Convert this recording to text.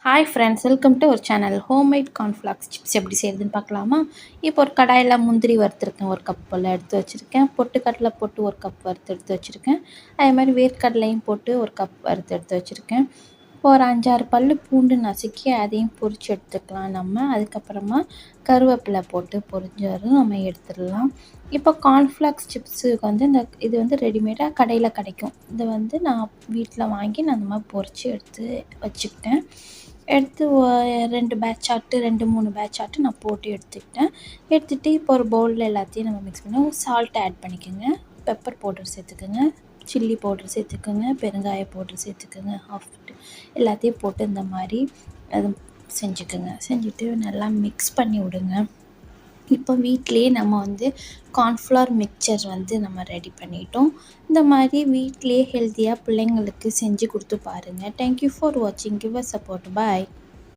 Hi friends, welcome to ஒரு channel. Homemade cornflakes chips எப்படி செய்கிறதுன்னு பார்க்கலாமா? இப்போ ஒரு கடாயில் முந்திரி வறுத்துருக்கேன், ஒரு கப் போல் எடுத்து வச்சுருக்கேன். பொட்டுக்கடலை போட்டு ஒரு கப் வறுத்து எடுத்து வச்சுருக்கேன். அதே மாதிரி வேர்க்கடலையும் போட்டு ஒரு கப் வறுத்து எடுத்து வச்சுருக்கேன். இப்போ ஒரு 5-6 பல் பூண்டு நசுக்கி அதையும் பொரித்து எடுத்துக்கலாம் நம்ம. அதுக்கப்புறமா கருவேப்பிலை போட்டு பொரிஞ்சதும் நம்ம எடுத்துடலாம். இப்போ கார்ன்ஃப்ளாக்ஸ் சிப்ஸுக்கு வந்து இது வந்து ரெடிமேடாக கடையில் கிடைக்கும். இதை வந்து நான் வீட்டில் வாங்கி நான் அந்த மாதிரி பொரித்து எடுத்து வச்சுக்கிட்டேன். எடுத்து 2 பேட்ச் ஆட்டு 2, 3 பேட்ச் ஆட்டு நான் போட்டு எடுத்துக்கிட்டேன். எடுத்துகிட்டு இப்போ ஒரு பவுலில் எல்லாத்தையும் நம்ம மிக்ஸ் பண்ணி சால்ட் ஆட் பண்ணிக்கோங்க, பெப்பர் பவுடர் சேர்த்துக்கோங்க, சில்லி பவுடர் சேர்த்துக்கோங்க, பெருங்காய பவுடர் சேர்த்துக்கோங்க, எல்லாத்தையும் போட்டு இந்த மாதிரி அது செஞ்சுக்கோங்க. செஞ்சுட்டு நல்லா மிக்ஸ் பண்ணி விடுங்க. இப்போ வீட்டிலேயே நம்ம வந்து கார்ன்ஃப்ளவர் மிக்சர் வந்து நம்ம ரெடி பண்ணிட்டோம். இந்த மாதிரி வீட்டிலேயே ஹெல்த்தியாக பிள்ளைங்களுக்கு செஞ்சு கொடுத்து பாருங்கள். தேங்க்யூ ஃபார் வாட்சிங். Give a support. பாய்.